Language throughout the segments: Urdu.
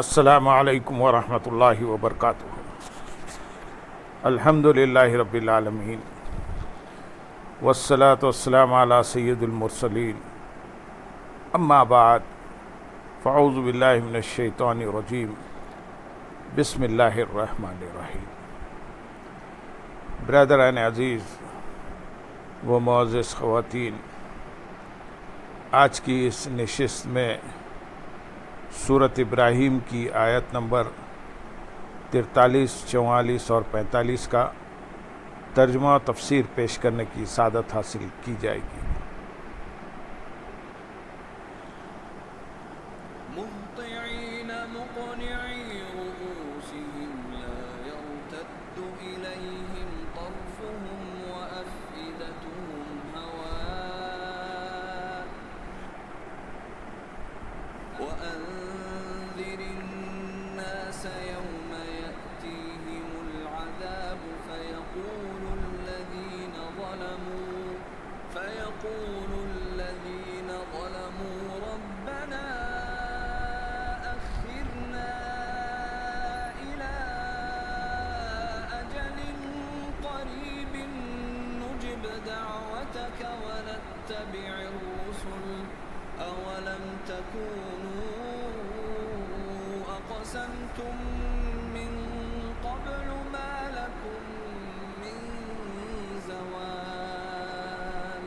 السلام علیکم ورحمۃ اللہ وبرکاتہ۔ الحمد للہ رب العالمین والصلاة والسلام علی سید المرسلین، اما بعد فاعوذ باللہ من الشیطان الرجیم، بسم اللہ الرحمن الرحیم۔ برادران عزیز و معزز خواتین، آج کی اس نشست میں سورۃ ابراہیم کی آیت نمبر 43، 44 اور 45 کا ترجمہ و تفسیر پیش کرنے کی سعادت حاصل کی جائے گی۔ مهطعين مقنعي رؤوسهم لا يرتد إليهم طرفهم وأفئدتهم هواء وأنذر الناس يوم يأتيهم العذاب فيقول الذين ظلموا ربنا أخرنا إلى أجل قريب نجب دعوتك ونتبع الرسل أولم تكونوا أقسمتم من قبل ما لكم من زوال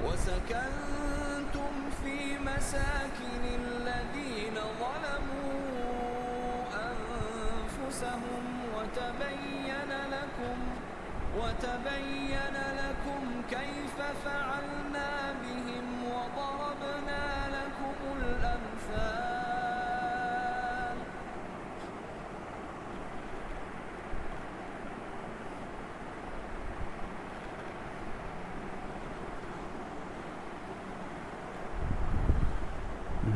وسكنتم في مساكن الذين ظلموا أنفسهم وتبين لكم كيف فعلنا بهم وضربنا لكم الأمثال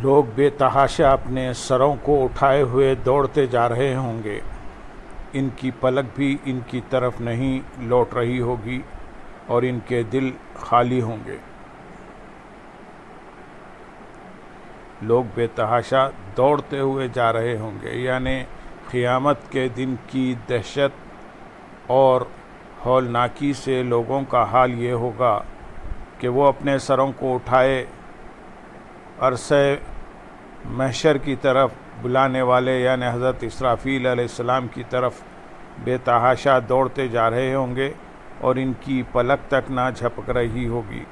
لوگ بے تحاشا اپنے سروں کو اٹھائے ہوئے دوڑتے جا رہے ہوں گے، ان کی پلک بھی ان کی طرف نہیں لوٹ رہی ہوگی اور ان کے دل خالی ہوں گے۔ لوگ بے تحاشا دوڑتے ہوئے جا رہے ہوں گے، یعنی قیامت کے دن کی دہشت اور ہولناکی سے لوگوں کا حال یہ ہوگا کہ وہ اپنے سروں کو اٹھائے عرصہ محشر کی طرف بلانے والے یعنی حضرت اسرافیل علیہ السلام کی طرف بے تحاشا دوڑتے جا رہے ہوں گے، اور ان کی پلک تک نہ جھپک رہی ہوگی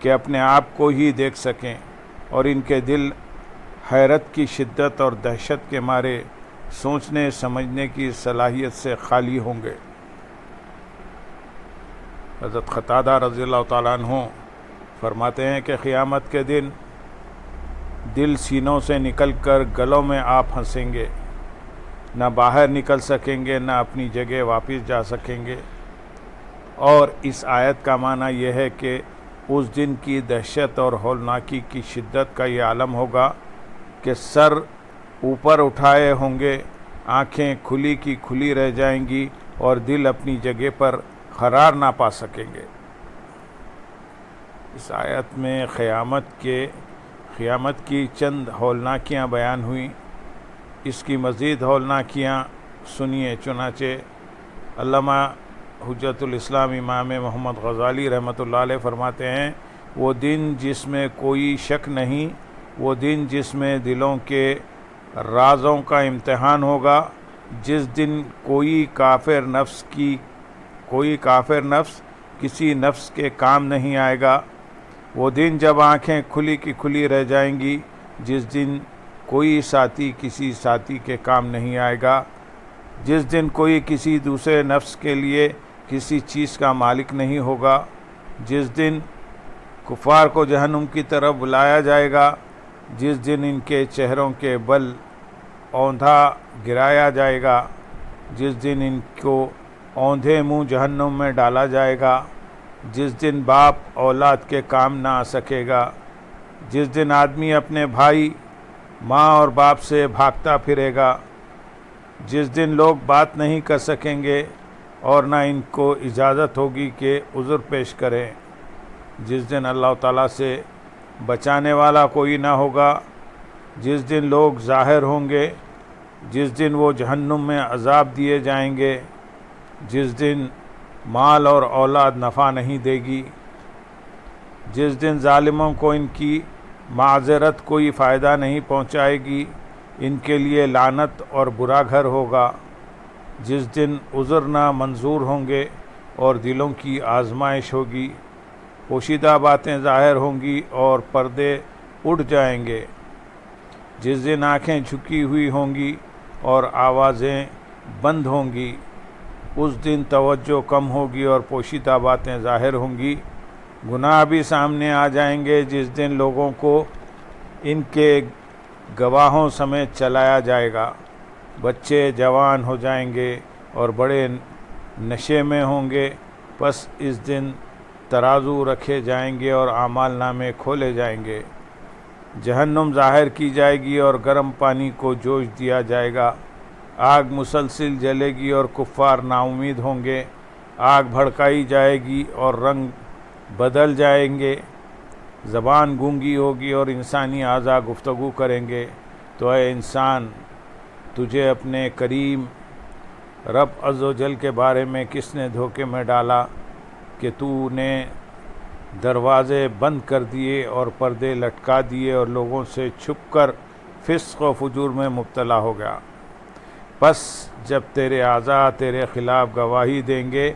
کہ اپنے آپ کو ہی دیکھ سکیں، اور ان کے دل حیرت کی شدت اور دہشت کے مارے سوچنے سمجھنے کی صلاحیت سے خالی ہوں گے۔ حضرت قتادہ رضی اللہ تعالیٰ عنہ فرماتے ہیں کہ قیامت کے دن دل سینوں سے نکل کر گلوں میں آپ پھنسیں گے، نہ باہر نکل سکیں گے، نہ اپنی جگہ واپس جا سکیں گے۔ اور اس آیت کا معنی یہ ہے کہ اس دن کی دہشت اور ہولناکی کی شدت کا یہ عالم ہوگا کہ سر اوپر اٹھائے ہوں گے، آنکھیں کھلی کی کھلی رہ جائیں گی اور دل اپنی جگہ پر قرار نہ پا سکیں گے۔ اس آیت میں قیامت کی چند ہولناکیاں بیان ہوئیں، اس کی مزید ہولناکیاں سنیے۔ چنانچہ علامہ حجت الاسلام امام محمد غزالی رحمۃ اللہ علیہ فرماتے ہیں، وہ دن جس میں کوئی شک نہیں، وہ دن جس میں دلوں کے رازوں کا امتحان ہوگا، جس دن کوئی کافر نفس کسی نفس کے کام نہیں آئے گا، وہ دن جب آنکھیں کھلی کی کھلی رہ جائیں گی، جس دن کوئی ساتھی کسی ساتھی کے کام نہیں آئے گا، جس دن کوئی کسی دوسرے نفس کے لیے کسی چیز کا مالک نہیں ہوگا، جس دن کفار کو جہنم کی طرف بلایا جائے گا، جس دن ان کے چہروں کے بل اوندھا گرایا جائے گا، جس دن ان کو اوندھے منہ جہنم میں ڈالا جائے گا، جس دن باپ اولاد کے کام نہ آ سکے گا، جس دن آدمی اپنے بھائی ماں اور باپ سے بھاگتا پھرے گا، جس دن لوگ بات نہیں کر سکیں گے اور نہ ان کو اجازت ہوگی کہ عذر پیش کریں، جس دن اللہ تعالیٰ سے بچانے والا کوئی نہ ہوگا۔ جس دن لوگ ظاہر ہوں گے، جس دن وہ جہنم میں عذاب دیے جائیں گے، جس دن مال اور اولاد نفع نہیں دے گی، جس دن ظالموں کو ان کی معذرت کوئی فائدہ نہیں پہنچائے گی، ان کے لیے لعنت اور برا گھر ہوگا۔ جس دن عذر نہ منظور ہوں گے اور دلوں کی آزمائش ہوگی، پوشیدہ باتیں ظاہر ہوں گی اور پردے اٹھ جائیں گے۔ جس دن آنکھیں جھکی ہوئی ہوں گی اور آوازیں بند ہوں گی، اس دن توجہ کم ہوگی اور پوشیدہ باتیں ظاہر ہوں گی۔ گناہ بھی سامنے آ جائیں گے، جس دن لوگوں کو ان کے گواہوں سمیت چلایا جائے گا۔ بچے جوان ہو جائیں گے اور بڑے نشے میں ہوں گے، پس اس دن ترازو رکھے جائیں گے اور اعمال نامے کھولے جائیں گے۔ جہنم ظاہر کی جائے گی اور گرم پانی کو جوش دیا جائے گا۔ آگ مسلسل جلے گی اور کفار نا امید ہوں گے۔ آگ بھڑکائی جائے گی اور رنگ بدل جائیں گے۔ زبان گونگی ہوگی اور انسانی اعضاء گفتگو کریں گے۔ تو اے انسان، تجھے اپنے کریم رب عز و جل کے بارے میں کس نے دھوکے میں ڈالا کہ تو نے دروازے بند کر دیے اور پردے لٹکا دیے اور لوگوں سے چھپ کر فسق و فجور میں مبتلا ہو گیا؟ پس جب تیرے اعضاء تیرے خلاف گواہی دیں گے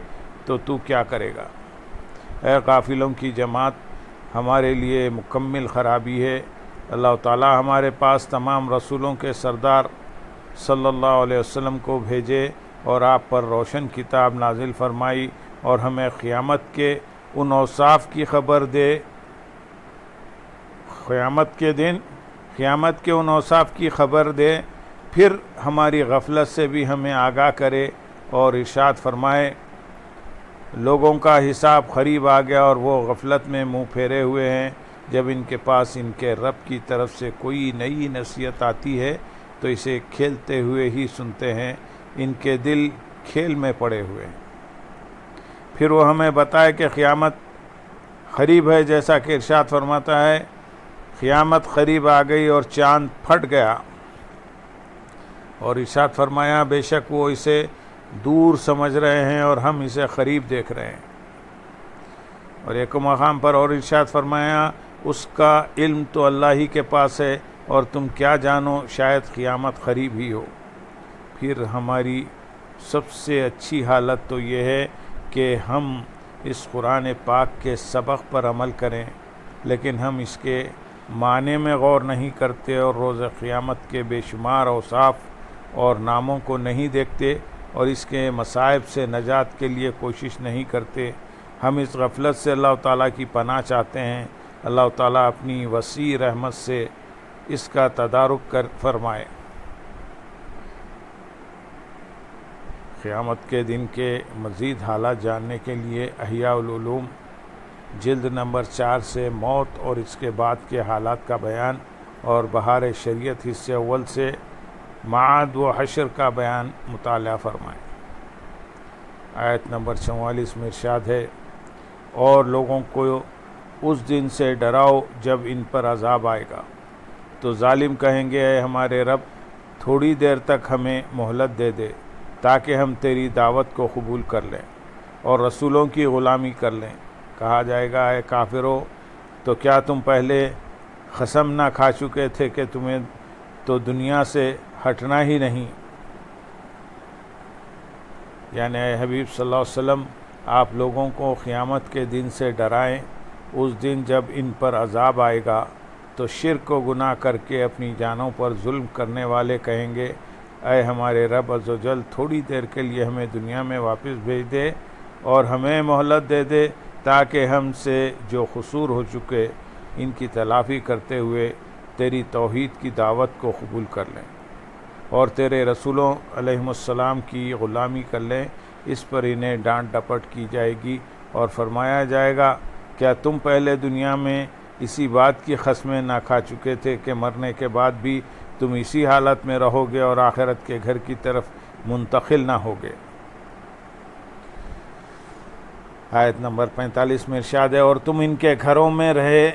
تو تو کیا کرے گا؟ اے قافلوں کی جماعت، ہمارے لیے مکمل خرابی ہے۔ اللہ تعالیٰ ہمارے پاس تمام رسولوں کے سردار صلی اللہ علیہ وسلم کو بھیجے اور آپ پر روشن کتاب نازل فرمائی اور ہمیں قیامت کے ان اوصاف کی خبر دے، قیامت کے ان اوصاف کی خبر دے، پھر ہماری غفلت سے بھی ہمیں آگاہ کرے اور ارشاد فرمائے لوگوں کا حساب قریب آ گیا اور وہ غفلت میں منہ پھیرے ہوئے ہیں۔ جب ان کے پاس ان کے رب کی طرف سے کوئی نئی نصیحت آتی ہے تو اسے کھیلتے ہوئے ہی سنتے ہیں، ان کے دل کھیل میں پڑے ہوئے ہیں۔ پھر وہ ہمیں بتائے کہ قیامت قریب ہے، جیسا کہ ارشاد فرماتا ہے قیامت قریب آ گئی اور چاند پھٹ گیا، اور ارشاد فرمایا بے شک وہ اسے دور سمجھ رہے ہیں اور ہم اسے قریب دیکھ رہے ہیں۔ اور ایک مقام پر اور ارشاد فرمایا اس کا علم تو اللہ ہی کے پاس ہے اور تم کیا جانو، شاید قیامت قریب ہی ہو۔ پھر ہماری سب سے اچھی حالت تو یہ ہے کہ ہم اس قرآن پاک کے سبق پر عمل کریں، لیکن ہم اس کے معنی میں غور نہیں کرتے اور روز قیامت کے بے شمار اوصاف اور ناموں کو نہیں دیکھتے اور اس کے مصائب سے نجات کے لیے کوشش نہیں کرتے۔ ہم اس غفلت سے اللہ تعالیٰ کی پناہ چاہتے ہیں۔ اللہ تعالیٰ اپنی وسیع رحمت سے اس کا تدارک فرمائے۔ قیامت کے دن کے مزید حالات جاننے کے لیے احیاء العلوم جلد نمبر 4 سے موت اور اس کے بعد کے حالات کا بیان اور بہار شریعت حصے اول سے معاد و حشر کا بیان مطالعہ فرمائیں۔ آیت نمبر 44 میں ارشاد ہے اور لوگوں کو اس دن سے ڈراؤ جب ان پر عذاب آئے گا، تو ظالم کہیں گے اے ہمارے رب تھوڑی دیر تک ہمیں مہلت دے دے تاکہ ہم تیری دعوت کو قبول کر لیں اور رسولوں کی غلامی کر لیں۔ کہا جائے گا اے کافرو، تو کیا تم پہلے قسم نہ کھا چکے تھے کہ تمہیں تو دنیا سے ہٹنا ہی نہیں؟ یعنی اے حبیب صلی اللہ علیہ وسلم، آپ لوگوں کو قیامت کے دن سے ڈرائیں۔ اس دن جب ان پر عذاب آئے گا تو شرک و گناہ کر کے اپنی جانوں پر ظلم کرنے والے کہیں گے اے ہمارے رب عز و جل تھوڑی دیر کے لیے ہمیں دنیا میں واپس بھیج دے اور ہمیں مہلت دے دے تاکہ ہم سے جو قصور ہو چکے ان کی تلافی کرتے ہوئے تیری توحید کی دعوت کو قبول کر لیں اور تیرے رسولوں علیہم السلام کی غلامی کر لیں۔ اس پر انہیں ڈانٹ ڈپٹ کی جائے گی اور فرمایا جائے گا کیا تم پہلے دنیا میں اسی بات کی قسمیں نہ کھا چکے تھے کہ مرنے کے بعد بھی تم اسی حالت میں رہو گے اور آخرت کے گھر کی طرف منتقل نہ ہوگے؟ آیت نمبر 45 میں ارشاد ہے اور تم ان کے گھروں میں رہے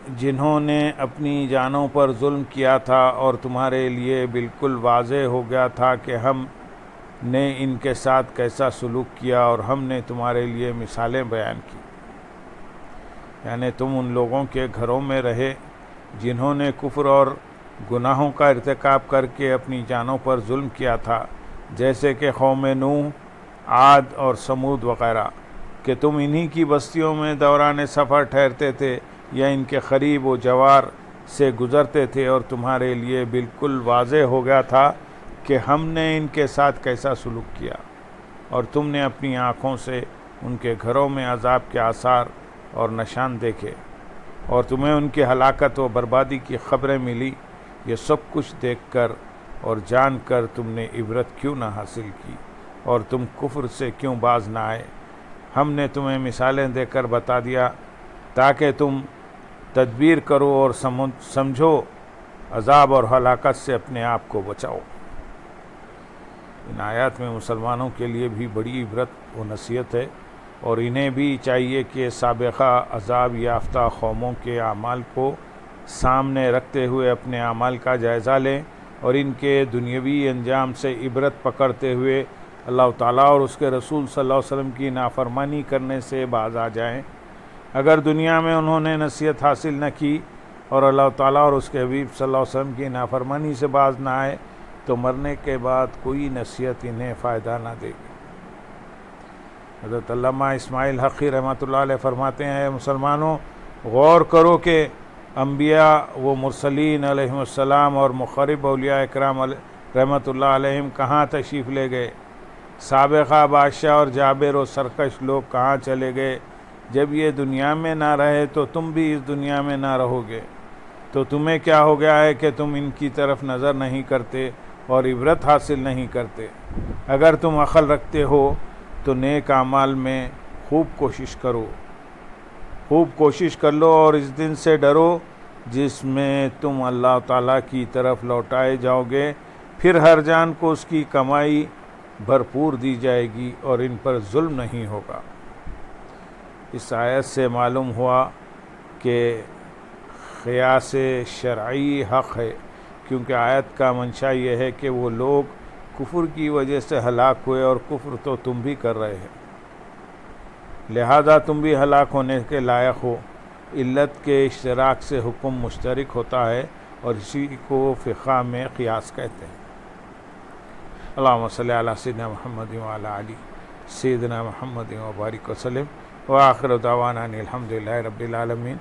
جنہوں نے اپنی جانوں پر ظلم کیا تھا اور تمہارے لیے بالکل واضح ہو گیا تھا کہ ہم نے ان کے ساتھ کیسا سلوک کیا، اور ہم نے تمہارے لیے مثالیں بیان کی۔ یعنی تم ان لوگوں کے گھروں میں رہے جنہوں نے کفر اور گناہوں کا ارتکاب کر کے اپنی جانوں پر ظلم کیا تھا، جیسے کہ قوم نوح، عاد اور سمود وغیرہ، کہ تم انہی کی بستیوں میں دوران سفر ٹھہرتے تھے یا ان کے قریب و جوار سے گزرتے تھے، اور تمہارے لیے بالکل واضح ہو گیا تھا کہ ہم نے ان کے ساتھ کیسا سلوک کیا، اور تم نے اپنی آنکھوں سے ان کے گھروں میں عذاب کے آثار اور نشان دیکھے، اور تمہیں ان کی ہلاکت و بربادی کی خبریں ملی۔ یہ سب کچھ دیکھ کر اور جان کر تم نے عبرت کیوں نہ حاصل کی، اور تم کفر سے کیوں باز نہ آئے؟ ہم نے تمہیں مثالیں دے کر بتا دیا تاکہ تم تدبیر کرو اور سمجھو، عذاب اور ہلاکت سے اپنے آپ کو بچاؤ۔ ان آیات میں مسلمانوں کے لیے بھی بڑی عبرت و نصیحت ہے، اور انہیں بھی چاہیے کہ سابقہ عذاب یافتہ قوموں کے اعمال کو سامنے رکھتے ہوئے اپنے اعمال کا جائزہ لیں، اور ان کے دنیاوی انجام سے عبرت پکڑتے ہوئے اللہ تعالیٰ اور اس کے رسول صلی اللہ علیہ وسلم کی نافرمانی کرنے سے باز آ جائیں۔ اگر دنیا میں انہوں نے نصیحت حاصل نہ کی اور اللہ تعالیٰ اور اس کے حبیب صلی اللہ علیہ وسلم کی نافرمانی سے باز نہ آئے تو مرنے کے بعد کوئی نصیحت انہیں فائدہ نہ دے گی۔ حضرت علامہ اسماعیل حقی رحمۃ اللہ علیہ فرماتے ہیں، اے مسلمانوں، غور کرو کہ انبیاء و مرسلین علیہم السلام اور مقرب اولیاء اکرام رحمۃ اللہ علیہم کہاں تشریف لے گئے؟ سابقہ بادشاہ اور جابر و سرکش لوگ کہاں چلے گئے؟ جب یہ دنیا میں نہ رہے تو تم بھی اس دنیا میں نہ رہو گے، تو تمہیں کیا ہو گیا ہے کہ تم ان کی طرف نظر نہیں کرتے اور عبرت حاصل نہیں کرتے؟ اگر تم عقل رکھتے ہو تو نیک اعمال میں خوب کوشش کر لو، اور اس دن سے ڈرو جس میں تم اللہ تعالیٰ کی طرف لوٹائے جاؤ گے، پھر ہر جان کو اس کی کمائی بھرپور دی جائے گی اور ان پر ظلم نہیں ہوگا۔ اس آیت سے معلوم ہوا کہ قیاس شرعی حق ہے، کیونکہ آیت کا منشا یہ ہے کہ وہ لوگ کفر کی وجہ سے ہلاک ہوئے، اور کفر تو تم بھی کر رہے ہیں، لہذا تم بھی ہلاک ہونے کے لائق ہو۔ علت کے اشتراک سے حکم مشترک ہوتا ہے، اور اسی کو فقہ میں قیاس کہتے ہیں۔ اللہم صلی علی سیدنا محمد وعلی آلہ سیدنا محمد وبارک وسلم، وآخر دعوانا ان الحمد للہ رب العالمین۔